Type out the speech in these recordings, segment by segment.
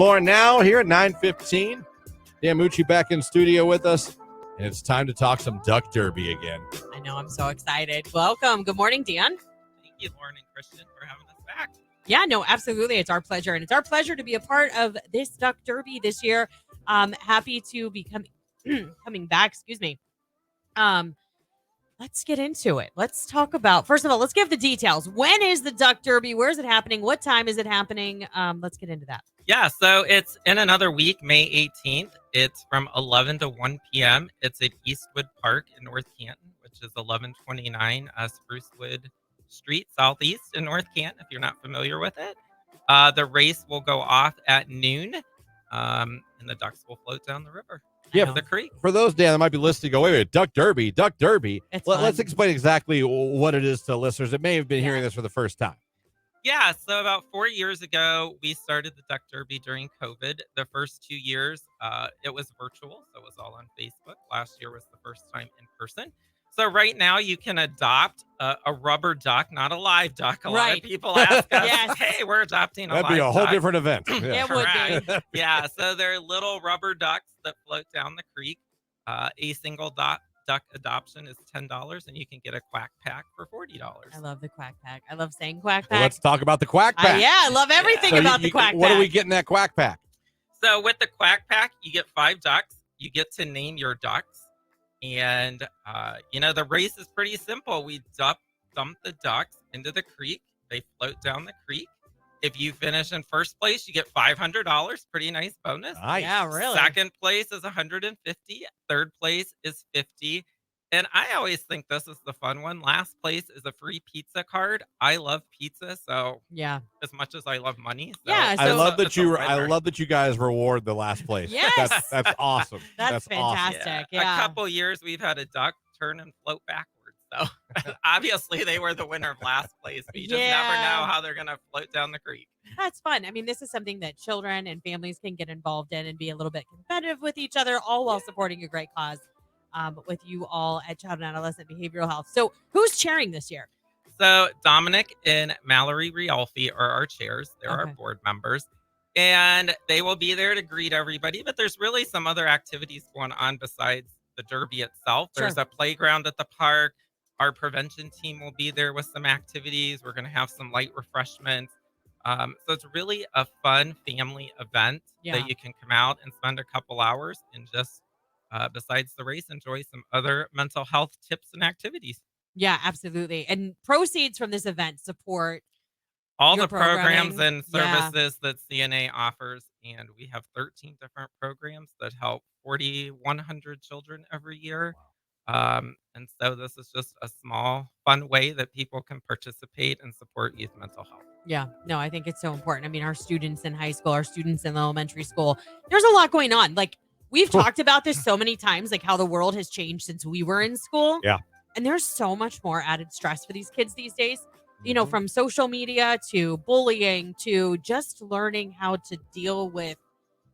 Lauren now here at 9:15. Dan Mucci back in studio with us, and it's time to talk some Duck Derby again. I know. I'm so excited. Welcome. Good morning, Dan. Thank you, Lauren and Christian, for having us back. Yeah, no, absolutely. It's our pleasure. And it's our pleasure to be a part of this Duck Derby this year. Happy to be coming back. Excuse me. Let's get into it. Let's talk about, first of all, let's give the details. When is the Duck Derby? Where is it happening? What time is it happening? Let's get into that. Yeah, so it's in another week, May 18th. It's from 11 to 1 p.m. It's at Eastwood Park in North Canton, which is 1129 Sprucewood Street, Southeast in North Canton, if you're not familiar with it. The race will go off at noon, and the ducks will float down the river. Yeah, the creek. For those, Dan, that might be listening, go, wait, Duck Derby. Let's explain exactly what it is to listeners that may have been hearing this for the first time. Yeah, so about 4 years ago, we started the Duck Derby during COVID. The first 2 years, it was virtual, so it was all on Facebook. Last year was the first time in person. So right now, you can adopt a rubber duck, not a live duck. A lot of people ask us, hey, we're adopting a live duck. That'd be a whole different event. Yeah. It would be. Yeah, so they're little rubber ducks that float down the creek. A single duck adoption is $10, and you can get a quack pack for $40. I love the quack pack. I love saying quack pack. Well, let's talk about the quack pack. Yeah, I love everything about the quack pack. What do we get in that quack pack? So with the quack pack, you get 5 ducks. You get to name your ducks. And, the race is pretty simple. We dump the ducks into the creek. They float down the creek. If you finish in first place, you get $500. Pretty nice bonus. Nice. Yeah, really. Second place is $150. Third place is $50. And I always think this is the fun one. Last place is a free pizza card. I love pizza, so yeah, as much as I love money. So yeah, I love that you guys reward the last place. Yes. That's awesome. That's fantastic. Awesome. Yeah. A couple years we've had a duck turn and float backwards. So obviously they were the winner of last place. But you just never know how they're gonna float down the creek. That's fun. I mean, this is something that children and families can get involved in and be a little bit competitive with each other, all while supporting a great cause. With you all at Child and Adolescent Behavioral Health. So who's chairing this year? So Dominic and Mallory Rialfi are our chairs. They're our board members. And they will be there to greet everybody. But there's really some other activities going on besides the Derby itself. There's a playground at the park. Our prevention team will be there with some activities. We're going to have some light refreshments. So it's really a fun family event that you can come out and spend a couple hours and just besides the race, enjoy some other mental health tips and activities. Yeah, absolutely. And proceeds from this event support all the programs and services that CNA offers. And we have 13 different programs that help 4,100 children every year. And so this is just a small, fun way that people can participate and support youth mental health. Yeah, no, I think it's so important. I mean, our students in high school, our students in elementary school, there's a lot going on. Like, we've talked about this so many times, like how the world has changed since we were in school. Yeah. And there's so much more added stress for these kids these days, from social media to bullying to just learning how to deal with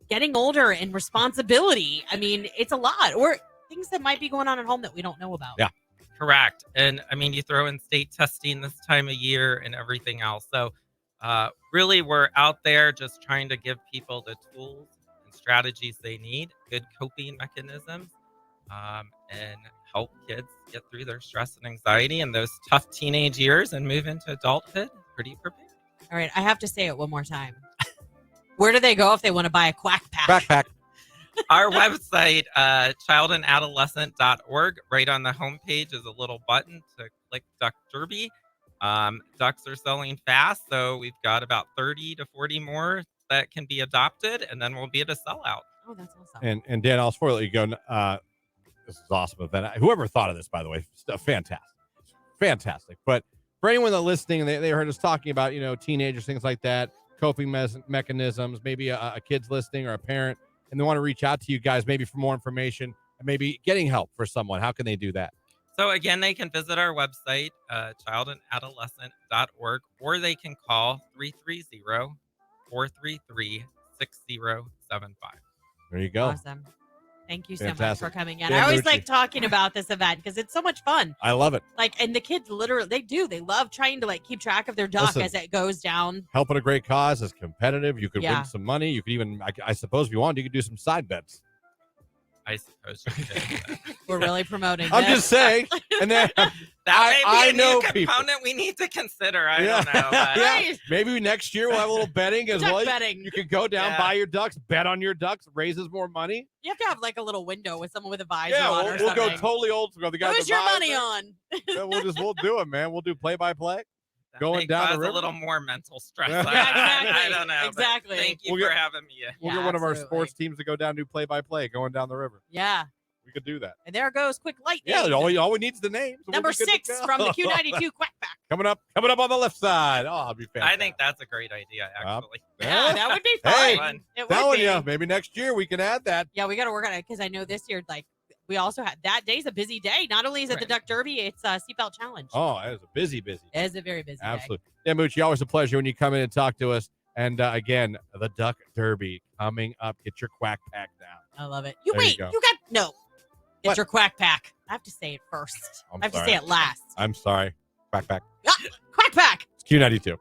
getting older and responsibility. I mean, it's a lot, or things that might be going on at home that we don't know about. Yeah. Correct. And I mean, you throw in state testing this time of year and everything else. So really, we're out there just trying to give people the tools strategies they need, good coping mechanisms, and help kids get through their stress and anxiety and those tough teenage years and move into adulthood pretty prepared. All right, I have to say it one more time. Where do they go if they want to buy a quack pack? Quack pack. Our website, childandadolescent.org. Right on the homepage is a little button to click Duck Derby. Ducks are selling fast, so we've got about 30 to 40 more that can be adopted, and then we'll be at a sellout. Oh, that's awesome. And Dan, I'll spoil it. You go, this is an awesome event. Whoever thought of this, by the way, fantastic. But for anyone that's listening, they heard us talking about, teenagers, things like that, coping mechanisms, maybe a kid's listening or a parent, and they want to reach out to you guys maybe for more information and maybe getting help for someone. How can they do that? So again, they can visit our website, childandadolescent.org, or they can call 330-433-6075. There you go. Awesome. Thank you so much Fantastic. for coming in. Dan I always Mucci. like talking about this event because it's so much fun. I love it. Like, and the kids literally, they love trying to like keep track of their duck Listen. as it goes down. Helping a great cause is competitive. You could Yeah. win some money. You could even, I suppose, if you want, you could do some side bets. I suppose you could. We're really promoting I'm this. just saying. And then That may I be a know new people. component we need to consider. I Yeah. don't know. But Yeah. Maybe next year we'll have a little betting as Duck well. betting. You could go down, Yeah. buy your ducks, bet on your ducks, raises more money. You have to have like a little window with someone with a visor Yeah, on or we'll go something. totally old school. The guy with Who's the your money visor. on? Yeah, we'll do it, man. We'll do play by play. that Going may down the cause river? a little more mental stress. Yeah. I Exactly. don't know. but Exactly. Thank you We'll for get- having me. We'll Yeah, get one of our absolutely. sports teams to go down and do play by play going down the river. Yeah. We could do that. And there goes Quick Lightning. Yeah, all we need is the name. So Number we'll be good to 6 go. from the Q92 Quack Pack. coming up on the left side. Oh, I'll be fantastic. I think that's a great idea, actually. Yeah, that would be fun. Hey, It would telling be. you, maybe next year we can add that. Yeah, we got to work on it because I know this year, like, we also had that day's a busy day. Not only is it the Right. Duck Derby, it's a Seatbelt Challenge. Oh, it was a busy. It is a very busy day. Absolutely. Yeah, Mucci, always a pleasure when you come in and talk to us. And again, the Duck Derby coming up. Get your quack pack down. I love it. There you You go. got no. It's What? your Quack Pack. I have to say it first. I'm I have sorry. to say it last. I'm sorry. Quack pack. Quack Pack. It's Q92.